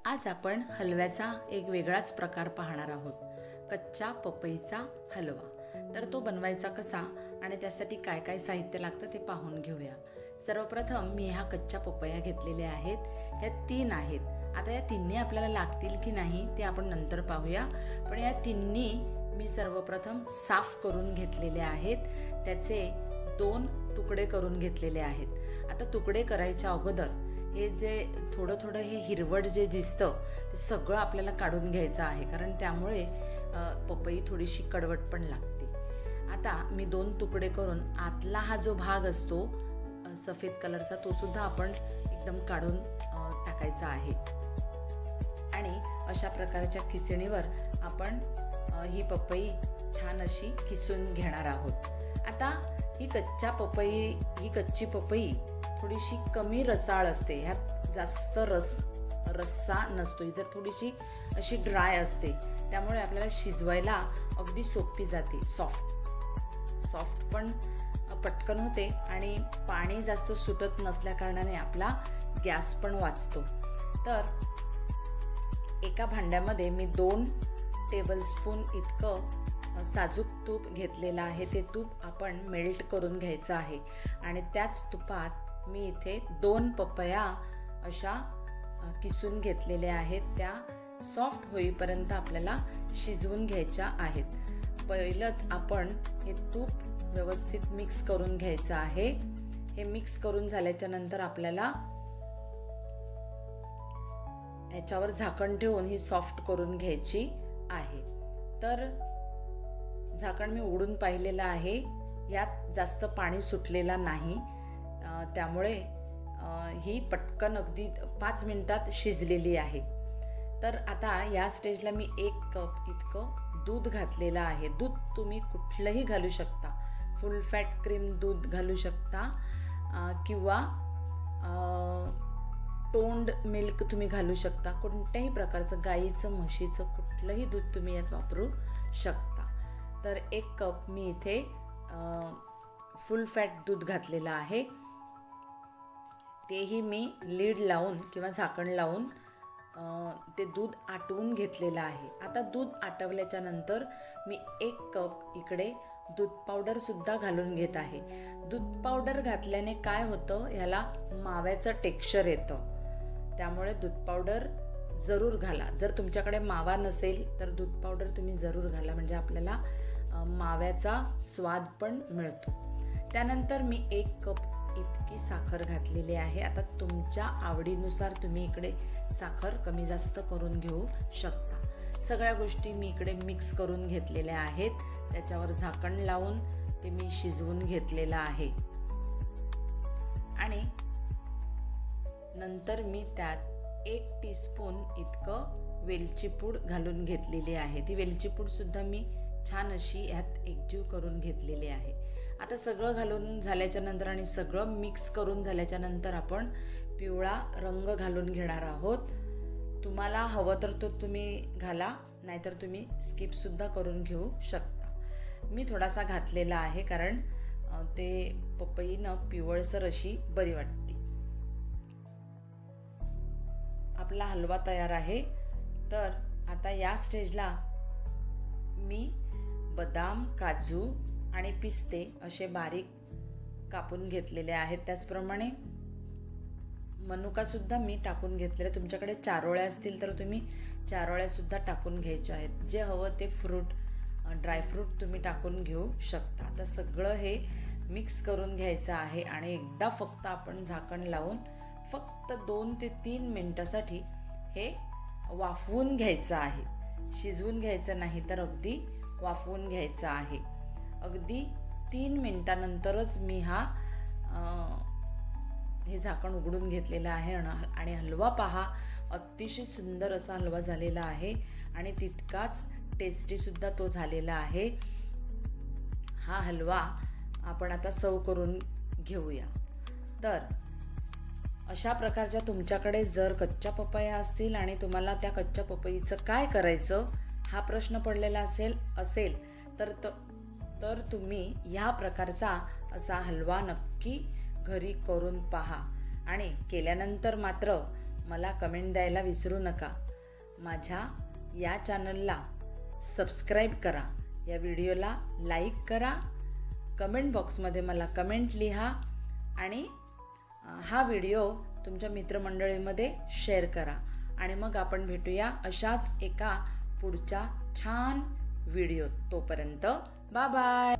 आज आपण हलव्याचा एक वेगळाच प्रकार पाहणार आहोत, कच्च्या पपईचा हलवा। तर तो बनवायचा कसा आणि त्यासाठी काय काय साहित्य लागतं ते पाहून घेऊया। सर्वप्रथम मी ह्या कच्च्या पपया घेतलेल्या आहेत। या 3 आहेत। आता या तिन्ही आपल्याला लागतील की नाही ते आपण नंतर पाहूया, पण या तिन्ही मी सर्वप्रथम साफ करून घेतलेले आहेत। त्याचे 2 तुकडे करून घेतलेले आहेत। आता तुकडे करायच्या अगोदर हे जे थोडं थोडं हे हिरवट जे दिसतं ते सगळं आपल्याला काढून घ्यायचं आहे, कारण त्यामुळे पपई थोडीशी कडवट पण लागते। आता मी 2 तुकडे करून आतला हा जो भाग असतो सफेद कलरचा तो सुद्धा आपण एकदम काढून टाकायचा आहे। आणि अशा प्रकारच्या खिसणीवर आपण ही पपई छान अशी किसून घेणार आहोत। आता ही कच्ची पपई थोडीशी कमी रसाळ असते, ह्यात जास्त रस्सा नसतो, ही जर थोडीशी अशी ड्राय असते, त्यामुळे आपल्याला शिजवायला अगदी सोपी जाते। सॉफ्ट पण पटकन होते आणि पाणी जास्त सुटत नसल्या कारणाने आपला गॅस पण वाचतो। तर एका भांड्यामध्ये मी 2 टेबलस्पून इतकं साजूक तूप घेतलेलं आहे। ते तूप आपण मेल्ट करून घ्यायचं आहे आणि त्याच तुपात मी इथे 2 पपया अशा किसून घेतलेल्या आहेत। त्या सॉफ्ट होईपर्यंत आपल्याला शिजवून घ्यायच्या आहेत। पहिलंच आपण हे तूप व्यवस्थित मिक्स करून घ्यायचं आहे। हे मिक्स करून झाल्याच्या नंतर आपल्याला याच्यावर झाकण ठेवून ही सॉफ्ट करून घ्यायची आहे। तर झाकण मी उघडून पाहिलेलं आहे, यात जास्त पाणी सुटलेला नाही, त्यामुळे ही पटकन अगदी 5 मिनिटात शिजलेली आहे। तर आता या स्टेजला मी 1 कप इतकं दूध घातलेलं आहे। दूध तुम्ही कुठलंही घालू शकता, फुल फॅट क्रीम दूध घालू शकता किंवा टोंड मिल्क तुम्ही घालू शकता। कोणत्याही प्रकारचं गाईचं म्हशीचं कुठलंही दूध तुम्ही यात वापरू शकता। तर 1 कप मी इथे फुल फॅट दूध घातलेलं आहे। तेही मी लीड लावून किंवा झाकण लावून ते दूध आटवून घेतलेलं आहे। आता दूध आटवल्याच्या नंतर मी 1 कप इकडे दूध पावडर सुद्धा घालून घेत आहे। दूध पावडर घातल्याने काय होतं, ह्याला माव्याचं टेक्स्चर येतं, त्यामुळे दूध पावडर जरूर घाला। जर तुमच्याकडे मावा नसेल तर दूध पावडर तुम्ही जरूर घाला, म्हणजे आपल्याला माव्याचा स्वाद पण मिळतो। त्यानंतर मी 1 कप इतकी साखर घातलेली आहे। आता तुमच्या आवडीनुसार तुम्ही इकडे साखर कमी जास्त करून घेऊ शकता। सगळ्या गोष्टी मी इकडे मिक्स करून घेतलेल्या आहेत। त्याच्यावर झाकण लावून ते मी शिजवून घेतलेलं आहे आणि नंतर मी त्यात 1 टीस्पून इतकं वेलची पूड घालून घेतलेली आहे। ती वेलची पूड सुद्धा मी छान अशी यात एकजीव करून घेतलेली आहे। आता सगळं घालून झाल्याच्या नंतर आणि सगळं मिक्स करून झाल्याच्या नंतर आपण पिवळा रंग घालून घेणार आहोत। तुम्हाला हवं तर तो तुम्ही घाला, नाहीतर तुम्ही स्किप सुद्धा करून घेऊ शकता। मी थोडासा घातलेला आहे, कारण ते पपईनं पिवळसर अशी बरी वाटते। आपला हलवा तयार आहे। तर आता या स्टेजला मी बदाम, काजू आणि पिस्ते असे बारीक कापून घेतलेले आहेत। त्याचप्रमाणे मनुका सुद्धा मी टाकून घेतलेले। तुमच्याकडे चारोळ्या असतील तर तुम्ही चारोळ्या सुद्धा टाकून घ्यायच्या आहेत। जे हवं ते फ्रूट, ड्रायफ्रूट तुम्ही टाकून घेऊ शकता। आता सगळं हे मिक्स करून घ्यायचं आहे आणि एकदा फक्त आपण झाकण लावून फक्त 2 ते 3 मिनिटासाठी हे वाफवून घ्यायचं आहे। शिजवून घ्यायचं नाही, तर अगदी वाफवून घ्यायचं आहे। अगदी 3 मिनिटानंतरच मी हे झाकण उघडून घेतलेलं आहे आणि हलवा पहा, अतिशय सुंदर असा हलवा झालेला आहे आणि तितकाच टेस्टी सुद्धा तो झालेला आहे। हा हलवा आपण आता सर्व करून घेऊया। तर अशा प्रकारच्या तुमच्याकडे जर कच्च्या पपया असतील आणि तुम्हाला त्या कच्च्या पपईचं काय करायचं हा प्रश्न पडलेला असेल तर तुम्ही ह्या प्रकारचा असा हलवा नक्की घरी करून पहा आणि केल्यानंतर मात्र मला कमेंट द्यायला विसरू नका. माझ्या या चॅनलला सबस्क्राईब करा, या व्हिडिओला लाईक करा, कमेंट बॉक्समध्ये मला कमेंट लिहा आणि हा व्हिडिओ तुमच्या मित्रमंडळीमध्ये शेअर करा. आणि मग आपण भेटूया अशाच एका पुढच्या छान व्हिडिओत. तोपर्यंत बाय बाय.